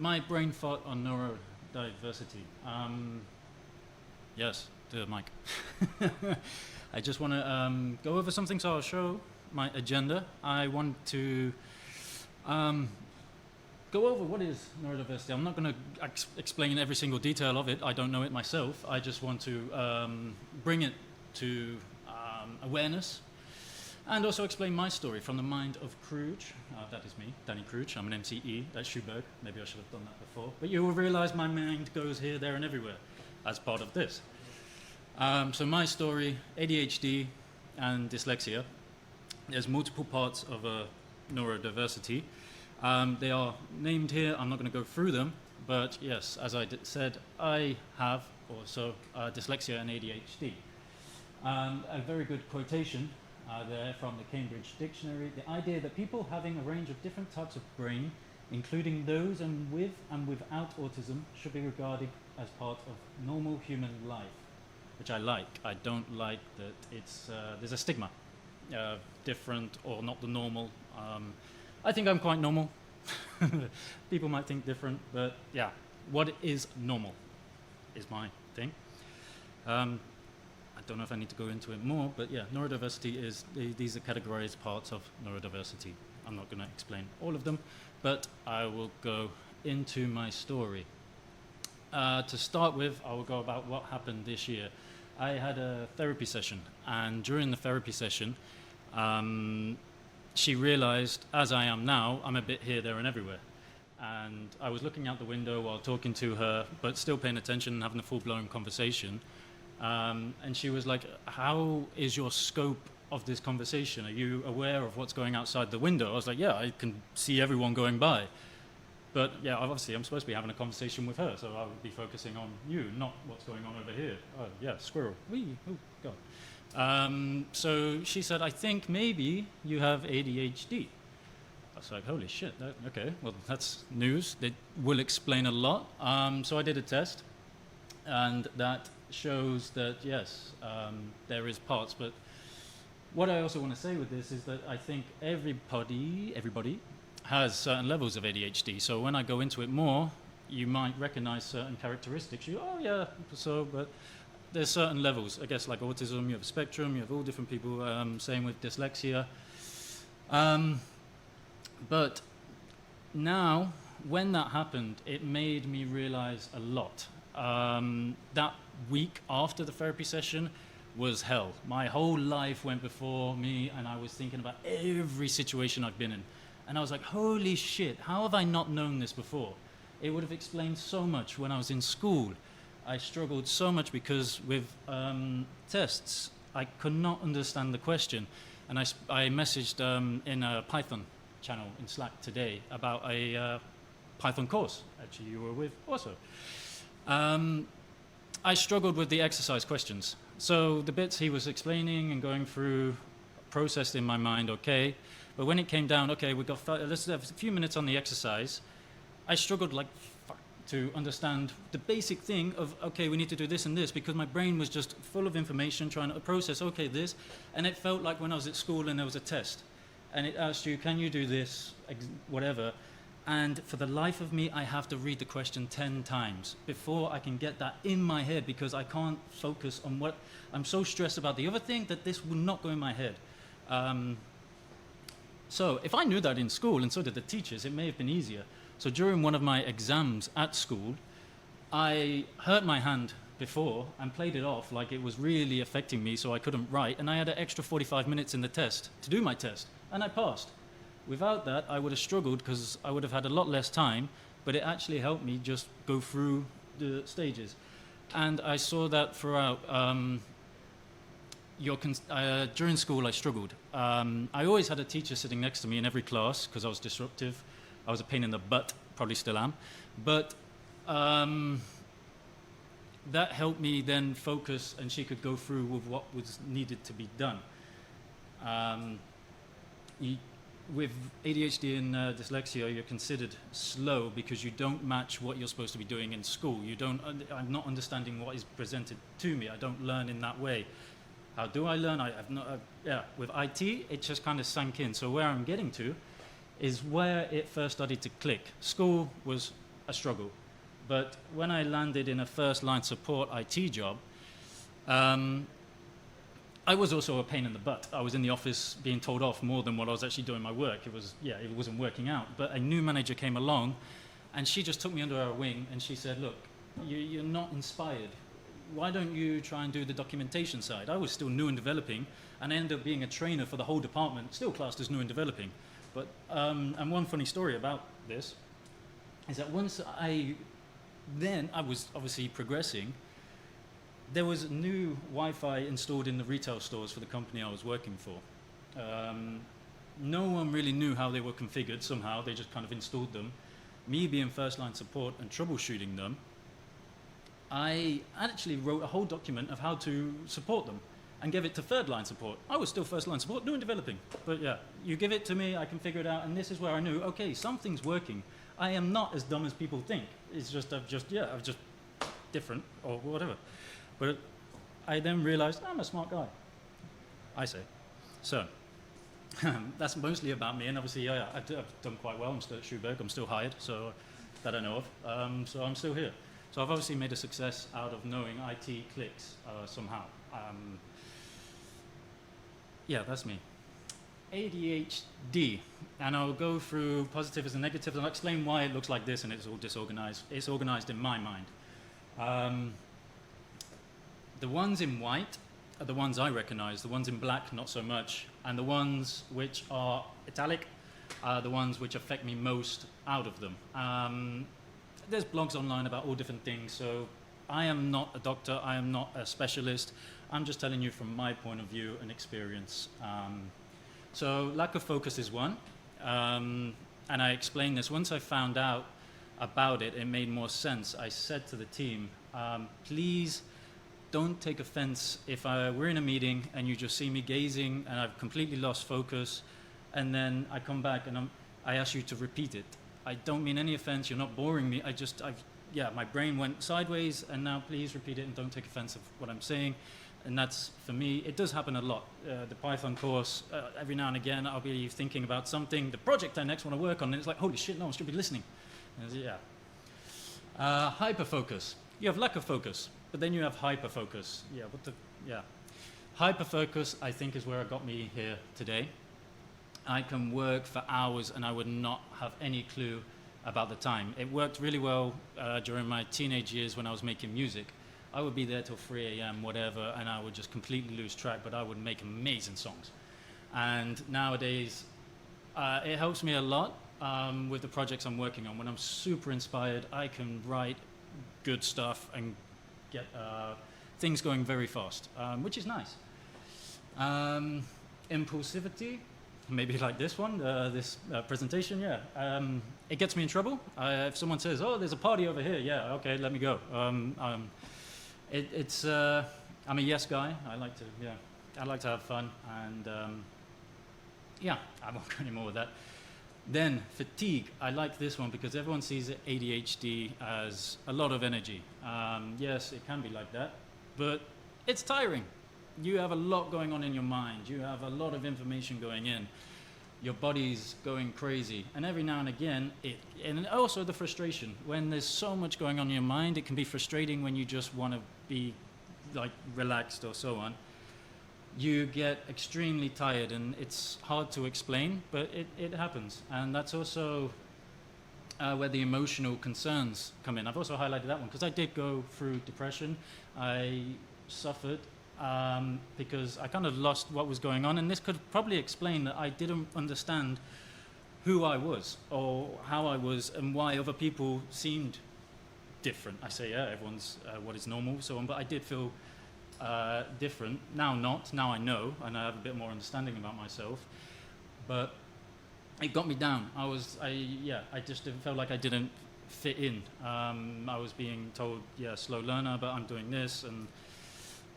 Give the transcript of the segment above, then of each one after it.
my BrainFart on neurodiversity. Yes, the mic. I just want to go over something, so I'll show my agenda. I want to go over what is neurodiversity. I'm not going to explain every single detail of it. I don't know it myself. I just want to bring it to awareness and also explain my story from the mind of Kruge. That is me, Danny Kruge. I'm an MCE. That's Schuberg. Maybe I should have done that before. But you will realize my mind goes here, there, and everywhere as part of this. So my story, ADHD and dyslexia. There's multiple parts of neurodiversity. They are named here. I'm not going to go through them. But yes, as I said, I have also dyslexia and ADHD. A very good quotation there from the Cambridge Dictionary. The idea that people having a range of different types of brain, including those with and without autism, should be regarded as part of normal human life, which I like. I don't like that it's there's a stigma, different or not the normal. I think I'm quite normal. People might think different, but yeah, what is normal is my thing. I don't know if I need to go into it more, but yeah, neurodiversity is, these are categorized parts of neurodiversity. I'm not going to explain all of them, but I will go into my story. To start with, I will go about what happened this year. I had a therapy session, and during the therapy session, she realized, as I am now, I'm a bit here, there, and everywhere. And I was looking out the window while talking to her, but still paying attention and having a full-blown conversation. And she was like, how is your scope of this conversation? Are you aware of what's going outside the window? I was like, yeah, I can see everyone going by. But yeah, obviously I'm supposed to be having a conversation with her, so I would be focusing on you, not what's going on over here. Oh yeah, squirrel. Whee, oh God. So she said, I think maybe you have ADHD. I was like, holy shit, okay, well that's news. It will explain a lot. So I did a test, and that shows that yes, there is parts, but what I also want to say with this is that I think everybody has certain levels of ADHD. So when I go into it more, you might recognize certain characteristics. Oh yeah, so, but there's certain levels. I guess like autism, you have a spectrum, you have all different people, same with dyslexia. But now, when that happened, it made me realize a lot. That week after the therapy session was hell. My whole life went before me, and I was thinking about every situation I've been in. And I was like, holy shit, how have I not known this before? It would have explained so much when I was in school. I struggled so much because with tests, I could not understand the question. And I messaged in a Python channel in Slack today about a Python course, actually you were with also. I struggled with the exercise questions. So the bits he was explaining and going through, processed in my mind, okay. But when it came down, okay, we got let's have a few minutes on the exercise, I struggled like fuck to understand the basic thing of, okay, we need to do this and this, because my brain was just full of information trying to process, okay, this. And it felt like when I was at school and there was a test, and it asked you, can you do this, whatever. And for the life of me, I have to read the question 10 times before I can get that in my head, because I can't focus on what, I'm so stressed about the other thing that this will not go in my head. So if I knew that in school, and so did the teachers, it may have been easier. So during one of my exams at school, I hurt my hand before and played it off like it was really affecting me, so I couldn't write, and I had an extra 45 minutes in the test to do my test, and I passed. Without that, I would have struggled because I would have had a lot less time, but it actually helped me just go through the stages. And I saw that throughout. During school, I struggled. I always had a teacher sitting next to me in every class because I was disruptive. I was a pain in the butt, probably still am. But that helped me then focus, and she could go through with what was needed to be done. With ADHD and dyslexia, you're considered slow because you don't match what you're supposed to be doing in school. I'm not understanding what is presented to me. I don't learn in that way. How do I learn? I have not. With IT, it just kind of sank in. So where I'm getting to is where it first started to click. School was a struggle. But when I landed in a first-line support IT job, I was also a pain in the butt. I was in the office being told off more than what I was actually doing my work. It wasn't working out. But a new manager came along, and she just took me under her wing, and she said, look, you're not inspired. Why don't you try and do the documentation side? I was still new and developing, and I ended up being a trainer for the whole department, still classed as new and developing. But, and one funny story about this is that once I was obviously progressing, there was new Wi-Fi installed in the retail stores for the company I was working for. No one really knew how they were configured somehow. They just kind of installed them. Me being first-line support and troubleshooting them, I actually wrote a whole document of how to support them and gave it to third-line support. I was still first-line support, new and developing. But yeah, you give it to me, I can figure it out, and this is where I knew, okay, something's working. I am not as dumb as people think. It's just, I'm just different or whatever. But I then realized I'm a smart guy, I say. So that's mostly about me, and obviously I've done quite well. I'm still at Schuberg, I'm still hired, so that I know of. So I'm still here. So I've obviously made a success out of knowing IT clicks somehow. Yeah, that's me. ADHD, and I'll go through positives and negatives, and I'll explain why it looks like this and it's all disorganized. It's organized in my mind. The ones in white are the ones I recognize, the ones in black not so much, and the ones which are italic are the ones which affect me most out of them. There's blogs online about all different things, so I am not a doctor, I am not a specialist, I'm just telling you from my point of view and experience. So lack of focus is one, and I explained this. Once I found out about it, it made more sense. I said to the team, please don't take offense if we're in a meeting and you just see me gazing and I've completely lost focus, and then I come back and I ask you to repeat it. I don't mean any offense, you're not boring me, my brain went sideways, and now please repeat it and don't take offense of what I'm saying. And that's, for me, it does happen a lot. The Python course, every now and again, I'll be thinking about something, the project I next want to work on, and it's like, holy shit, no one should be listening. Hyperfocus. You have lack of focus, but then you have hyperfocus. Hyperfocus, I think, is where it got me here today. I can work for hours and I would not have any clue about the time. It worked really well during my teenage years when I was making music. I would be there till 3 a.m., whatever, and I would just completely lose track, but I would make amazing songs. And nowadays, it helps me a lot with the projects I'm working on. When I'm super inspired, I can write good stuff and get things going very fast, which is nice. Impulsivity, maybe like this one, this presentation, it gets me in trouble. If someone says, oh, there's a party over here, yeah, okay, let me go. I'm a yes guy. I like to have fun, and I won't go any more with that. Then fatigue. I like this one because everyone sees ADHD as a lot of energy. Yes, it can be like that, but it's tiring. You have a lot going on in your mind. You have a lot of information going in. Your body's going crazy, and every now and again, and also the frustration. When there's so much going on in your mind, it can be frustrating when you just want to be like relaxed or so on. You get extremely tired, and it's hard to explain, but it happens. And that's also where the emotional concerns come in. I've also highlighted that one because I did go through depression. I suffered because I kind of lost what was going on, and this could probably explain that I didn't understand who I was or how I was and why other people seemed different. I say, everyone's what is normal, so on, but I did feel different. Now not. Now I know, and I have a bit more understanding about myself. But it got me down. I just felt like I didn't fit in. I was being told, slow learner, but I'm doing this. And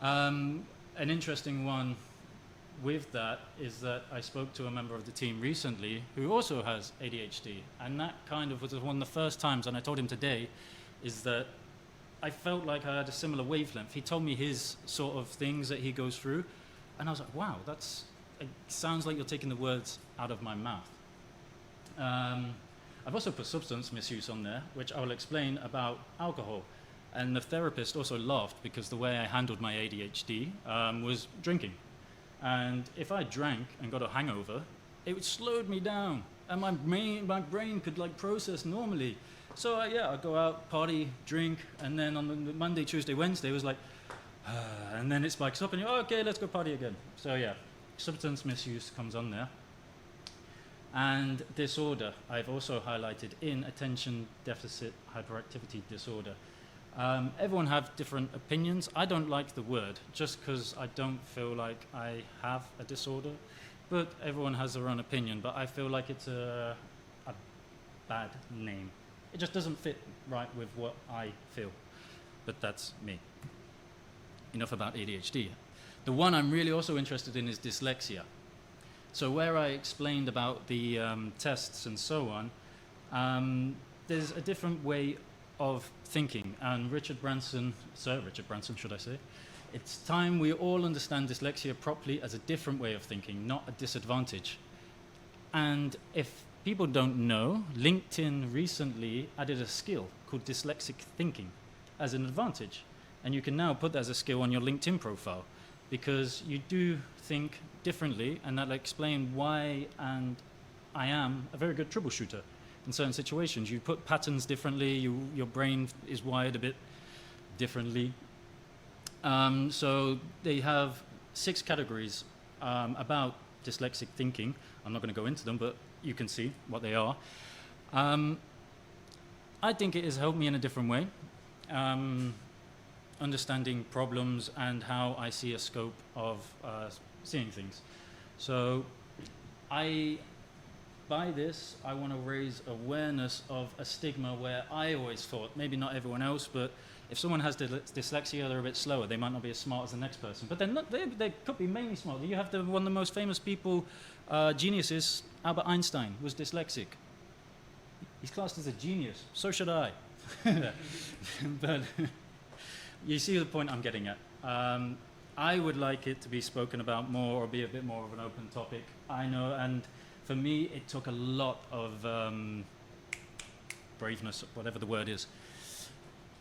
an interesting one with that is that I spoke to a member of the team recently who also has ADHD, and that kind of was one of the first times, and I told him today, is that I felt like I had a similar wavelength. He told me his sort of things that he goes through, and I was like, wow, it sounds like you're taking the words out of my mouth. I've also put substance misuse on there, which I will explain about alcohol. And the therapist also laughed because the way I handled my ADHD was drinking. And if I drank and got a hangover, it slowed me down, and my brain could like process normally. So I'd go out, party, drink, and then on the Monday, Tuesday, Wednesday, it was like, and then it spikes up, and you're okay, let's go party again. So substance misuse comes on there. And disorder, I've also highlighted in attention deficit hyperactivity disorder. Everyone have different opinions. I don't like the word just because I don't feel like I have a disorder, but everyone has their own opinion. But I feel like it's a bad name. It just doesn't fit right with what I feel. But that's me. Enough about ADHD. The one I'm really also interested in is dyslexia. So where I explained about the tests and so on, there's a different way of thinking. And Sir Richard Branson, should I say, it's time we all understand dyslexia properly as a different way of thinking, not a disadvantage. And if people don't know, LinkedIn recently added a skill called dyslexic thinking as an advantage. And you can now put that as a skill on your LinkedIn profile because you do think differently, and that'll explain why and I am a very good troubleshooter. In certain situations, you put patterns differently, your brain is wired a bit differently. So they have 6 categories about dyslexic thinking. I'm not going to go into them, but you can see what they are. I think it has helped me in a different way, understanding problems and how I see a scope of seeing things. So by this, I want to raise awareness of a stigma where I always thought, maybe not everyone else, but if someone has dyslexia, they're a bit slower. They might not be as smart as the next person, but they're not, they could be mainly smart. You have one of the most famous people, geniuses, Albert Einstein, was dyslexic. He's classed as a genius. So should I. But you see the point I'm getting at. I would like it to be spoken about more or be a bit more of an open topic. I know, and for me, it took a lot of braveness, whatever the word is.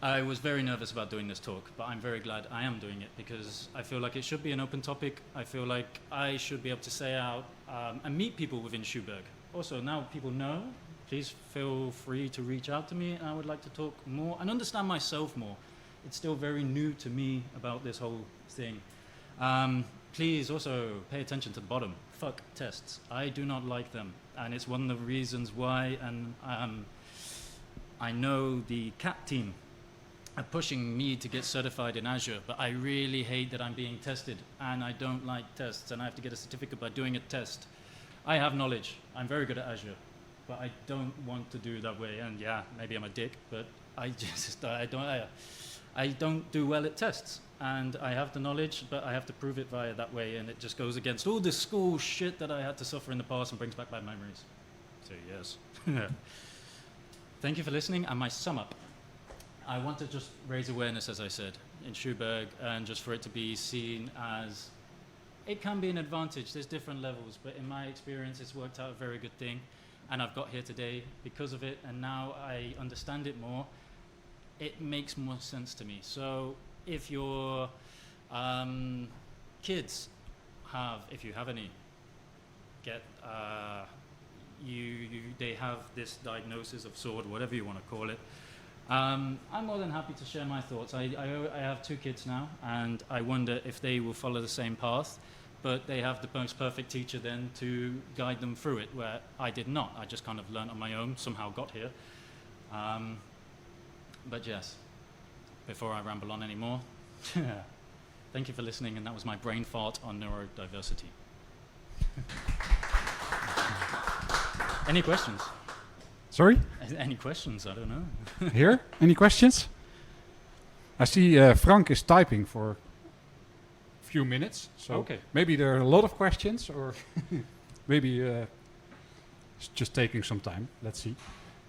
I was very nervous about doing this talk, but I'm very glad I am doing it because I feel like it should be an open topic. I feel like I should be able to say out and meet people within Schuberg. Also, now people know, please feel free to reach out to me, and I would like to talk more and understand myself more. It's still very new to me about this whole thing. Please also pay attention to the bottom. Fuck tests. I do not like them, and it's one of the reasons why. And I know the CAT team are pushing me to get certified in Azure, but I really hate that I'm being tested, and I don't like tests, and I have to get a certificate by doing a test. I have knowledge. I'm very good at Azure, but I don't want to do that way. And yeah, maybe I'm a dick, but I don't do well at tests, and I have the knowledge, but I have to prove it via that way, and it just goes against all the school shit that I had to suffer in the past and brings back bad memories. So yes. Thank you for listening, and my sum up. I want to just raise awareness, as I said, in Schuberg, and just for it to be seen as, it can be an advantage. There's different levels, but in my experience, it's worked out a very good thing, and I've got here today because of it, and now I understand it more. It makes more sense to me. So if your kids have, if you have any, they have this diagnosis of SORD, whatever you want to call it, I'm more than happy to share my thoughts. I have 2 kids now, and I wonder if they will follow the same path, but they have the most perfect teacher then to guide them through it, where I did not. I just kind of learned on my own, somehow got here. But yes, before I ramble on anymore, thank you for listening, and that was my brain fart on neurodiversity. Any questions? Sorry? Any questions? I don't know. Here? Any questions? I see Frank is typing for a few minutes, so okay. Maybe there are a lot of questions, or maybe it's just taking some time. Let's see.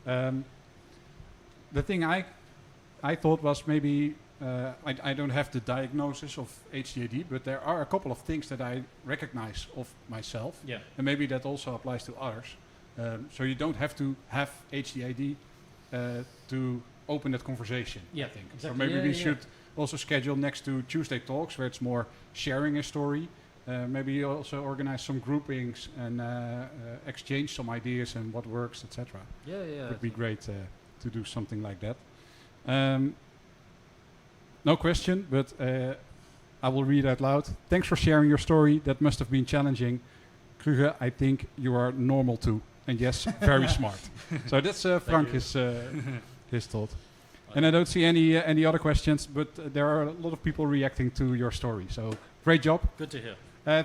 The thing I thought was maybe I don't have the diagnosis of ADHD, but there are a couple of things that I recognize of myself, Yeah. and maybe that also applies to others. So you don't have to have HDID to open that conversation, Yeah, I think. exactly. So maybe Yeah, we yeah. should also schedule next to Tuesday Talks, where it's more sharing a story. Maybe also organize some groupings and exchange some ideas and what works, etc. Yeah, yeah. Would be great to do something like that. No question, but I will read out loud. Thanks for sharing your story. That must have been challenging. Kruge, I think you are normal too. And yes, very smart. So that's Frank his thought. And I don't see any other questions, but there are a lot of people reacting to your story. So great job. Good to hear.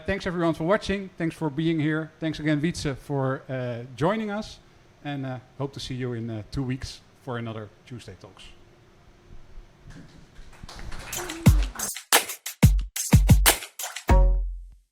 Thanks everyone for watching. Thanks for being here. Thanks again, Wietse, for joining us. And hope to see you in 2 weeks for another Tuesday Talks.